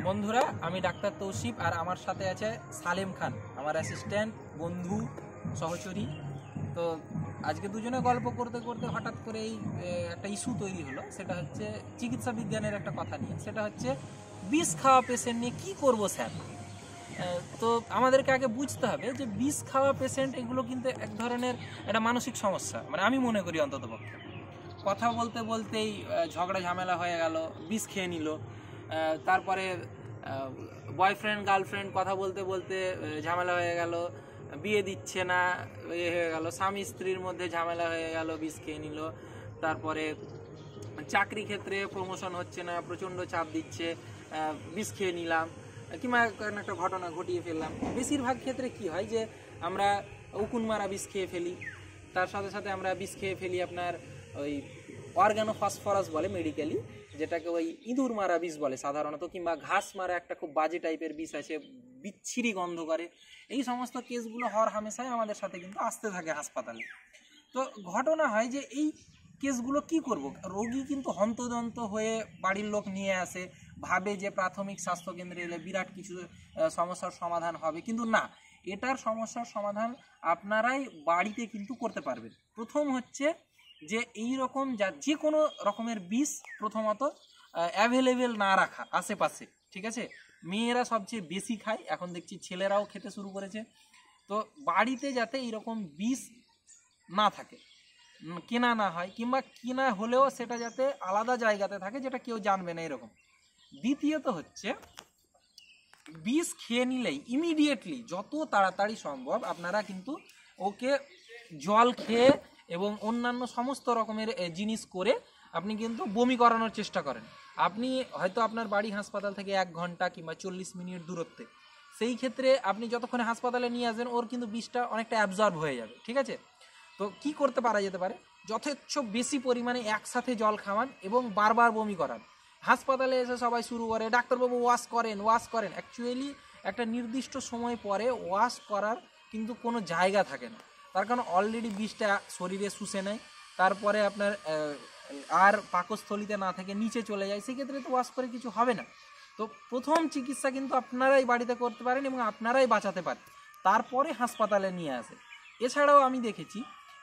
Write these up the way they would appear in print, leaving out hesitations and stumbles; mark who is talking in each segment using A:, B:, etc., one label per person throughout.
A: বন্ধুরা, আমি ডাক্তার তৌসিফ আর আমার সাথে আছে সালেম খান, আমার অ্যাসিস্ট্যান্ট, বন্ধু, সহচরী। তো আজকে দুজনে গল্প করতে করতে হঠাৎ করে এই একটা ইস্যু তৈরি হলো। সেটা হচ্ছে চিকিৎসা বিজ্ঞানের একটা কথা নিয়ে। সেটা হচ্ছে বিষ খাওয়া পেশেন্ট নিয়ে কী করবো স্যার। তো আমাদেরকে আগে বুঝতে হবে যে বিষ খাওয়া পেশেন্ট এগুলো কিন্তু এক ধরনের একটা মানসিক সমস্যা, মানে আমি মনে করি অন্ততপক্ষে। কথা বলতে বলতেই ঝগড়া ঝামেলা হয়ে গেল, বিষ খেয়ে নিল। তারপরে বয়ফ্রেন্ড গার্লফ্রেন্ড কথা বলতে বলতে ঝামেলা হয়ে গেল, বিয়ে দিচ্ছে না, হয়ে গেল স্বামী স্ত্রীর মধ্যে ঝামেলা হয়ে গেল, বিষ খেয়ে নিল। তারপরে চাকরি ক্ষেত্রে প্রমোশন হচ্ছে না, প্রচণ্ড চাপ দিচ্ছে, বিষ খেয়ে নিলাম, কিংবা একটা ঘটনা ঘটিয়ে ফেললাম। বেশিরভাগ ক্ষেত্রে কি হয় যে আমরা উকুন মারা বিষ খেয়ে ফেলি, তার সাথে সাথে আমরা বিষ খেয়ে ফেলি আপনার ওই অর্গানোফসফরাস বলে মেডিকেলি, যেটাকে ওই ইঁদুর মারা বিষ বলে সাধারণত, কিংবা ঘাস মারা একটা খুব বাজে টাইপের বিষ আছে, বিচ্ছিরি গন্ধ করে। এই সমস্ত কেসগুলো হর হামেশাই আমাদের সাথে কিন্তু আসতে থাকে হাসপাতালে। তো ঘটনা হয় যে এই কেসগুলো কি করব, রোগী কিন্তু হন্তদন্ত হয়ে বাড়ির লোক নিয়ে আসে, ভাবে যে প্রাথমিক স্বাস্থ্যকেন্দ্রে এলে বিরাট কিছু সমস্যার সমাধান হবে, কিন্তু না, এটার সমস্যার সমাধান আপনারাই বাড়িতে কিন্তু করতে পারবেন। প্রথম হচ্ছে যে এই রকম যে কোনো রকমের বিষ প্রথমত অ্যাভেলেবেল না রাখা আশেপাশে, ঠিক আছে। মেয়েরা সবচেয়ে বেশি খায়, এখন দেখছি ছেলেরাও খেতে শুরু করেছে। তো বাড়িতে যাতে এইরকম বিষ না থাকে, কেনা না হয়, কিংবা কেনা হলেও সেটা যাতে আলাদা জায়গাতে থাকে যেটা কেউ জানবে না, এরকম। দ্বিতীয়ত হচ্ছে বিষ খেয়ে নিলেই ইমিডিয়েটলি যত তাড়াতাড়ি সম্ভব আপনারা কিন্তু ওকে জল খেয়ে এবং অন্যান্য সমস্ত রকমের জিনিস করে আপনি কিন্তু বমি করানোর চেষ্টা করেন। আপনি হয়তো আপনার বাড়ি হাসপাতাল থেকে 1 ঘন্টা কিংবা 40 মিনিট দূরত্বে, সেই ক্ষেত্রে আপনি যতক্ষণে হাসপাতালে নিয়ে আসবেন ওর কিন্তু বিষটা অনেকটা অ্যাবজর্ব হয়ে যাবে, ঠিক আছে। তো কি করতে পারা যেতে পারে, যথেচ্ছ বেশি পরিমাণে একসাথে জল খাওয়ান এবং বারবার বমি করান। হাসপাতালে এসে সবাই শুরু করে ডাক্তারবাবু ওয়াশ করেন। অ্যাকচুয়ালি একটা নির্দিষ্ট সময় পরে ওয়াশ করার কিন্তু কোনো জায়গা থাকে না, তার কারণ অলরেডি বিষটা শরীরে শুষে নেয়, তারপরে আপনার আর পাকস্থলিতে না থেকে নিচে চলে যায়, সেক্ষেত্রে তো ওয়াশ করে কিছু হবে না। তো প্রথম চিকিৎসা কিন্তু আপনারাই বাড়িতে করতে পারেন এবং আপনারাই বাঁচাতে পারেন, তারপরে হাসপাতালে নিয়ে আসে। এছাড়াও আমি দেখেছি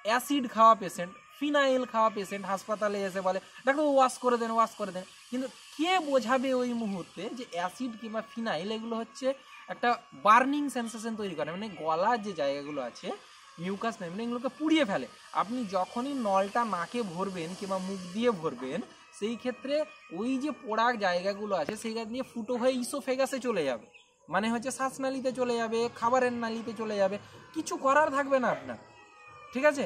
A: অ্যাসিড খাওয়া পেশেন্ট, ফিনাইল খাওয়া পেশেন্ট হাসপাতালে এসে বলে ডাক্তার ওয়াশ করে দেন, কিন্তু কে বোঝাবে ওই মুহূর্তে যে অ্যাসিড কিংবা ফিনাইল এগুলো হচ্ছে একটা বার্নিং সেন্সেশন তৈরি করে, মানে গলার যে জায়গাগুলো আছে মিউকাস মেমব্রেন এগুলোকে পুড়িয়ে ফেলে। আপনি যখনই নলটা নাকে ভরবেন কিংবা মুখ দিয়ে ভরবেন, সেই ক্ষেত্রে ওই যে পোড়া জায়গাগুলো আছে সেইটা দিয়ে ফুটো হয়ে ইসোফেগাসে চলে যাবে, মানে হচ্ছে শ্বাসনালীতে চলে যাবে, খাবারের নালীতে চলে যাবে, কিছু করার থাকবে না আপনার, ঠিক আছে।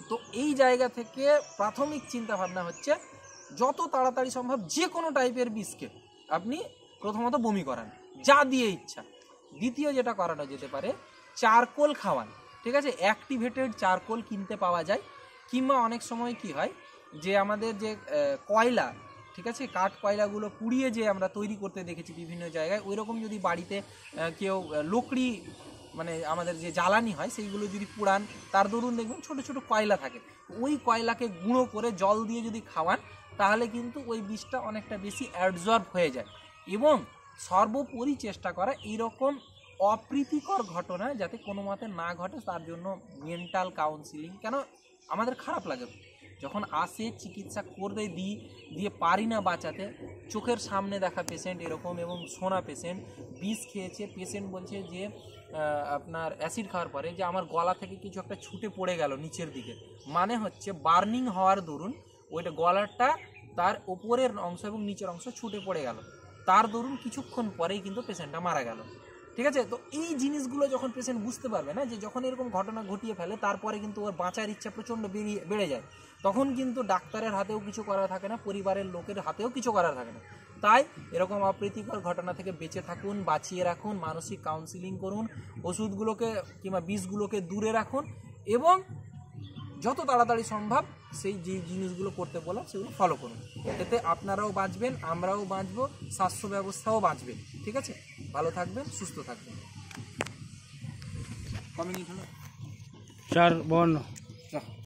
A: তো এই জায়গা থেকে প্রাথমিক চিন্তা ভাবনা হচ্ছে যত তাড়াতাড়ি সম্ভব যে কোনো টাইপের বিষকে আপনি প্রথমত বমি করান, যা দিয়ে ইচ্ছা। দ্বিতীয় যেটা করানো যেতে পারে, চারকোল খাওয়ান, ঠিক আছে। অ্যাক্টিভেটেড চারকোল কিনতে পাওয়া যায়, কিংবা অনেক সময় কি হয় যে আমাদের যে কয়লা, ঠিক আছে, কাঠ কয়লাগুলো পুড়িয়ে যে আমরা তৈরি করতে দেখেছি বিভিন্ন জায়গায়, ওই রকম যদি বাড়িতে কেউ লকড়ি, মানে আমাদের যে জ্বালানি হয় সেইগুলো যদি পুড়ান, তার দরুন দেখবেন ছোট ছোট কয়লা থাকে, ওই কয়লাকে গুঁড়ো করে জল দিয়ে যদি খাওয়ান, তাহলে কিন্তু ওই বিষটা অনেকটা বেশি অ্যাবজর্ব হয়ে যায়। এবং সর্বোপরি চেষ্টা করা এইরকম অপ্রীতিকর ঘটনা যাতে কোনো মতে না ঘটে, তার জন্য মেন্টাল কাউন্সিলিং। কেন আমাদের খারাপ লাগে যখন আসে, চিকিৎসা করে দিয়ে পারি না বাঁচাতে, চোখের সামনে দেখা পেশেন্ট এরকম, এবং শোনা পেশেন্ট বিষ খেয়েছে, পেশেন্ট বলছে যে আপনার অ্যাসিড খাওয়ার পরে যে আমার গলা থেকে কিছু একটা ছুটে পড়ে গেল নিচের দিকে, মানে হচ্ছে বার্নিং হওয়ার দরুন ওইটা গলাটা তার ওপরের অংশ এবং নিচের অংশ ছুটে পড়ে গেল, তার দরুন কিছুক্ষণ পরেই কিন্তু পেশেন্টটা মারা গেল, ঠিক আছে। তো এই জিনিসগুলো যখন পেশেন্ট বুঝতে পারবে না, যে যখন এরকম ঘটনা ঘটিয়ে ফেলে তারপরে কিন্তু ওর বাঁচার ইচ্ছা প্রচণ্ড বেড়ে যায়, তখন কিন্তু ডাক্তারের হাতেও কিছু করার থাকে না, পরিবারের লোকের হাতেও কিছু করার থাকে না। তাই এরকম অপ্রীতিকর ঘটনা থেকে বেঁচে থাকুন, বাঁচিয়ে রাখুন, মানসিক কাউন্সিলিং করুন, ওষুধগুলোকে কিংবা বিষগুলোকে দূরে রাখুন, এবং যত তাড়াতাড়ি সম্ভব সেই যে জিনিসগুলো করতে বললাম সেগুলো ফলো করুন। এতে আপনারাও বাঁচবেন, আমরাও বাঁচবো, স্বাস্থ্য ব্যবস্থাও বাঁচবে, ঠিক আছে। ভালো থাকবেন, সুস্থ থাকবেন। কমিউনিটি হলো
B: 4 52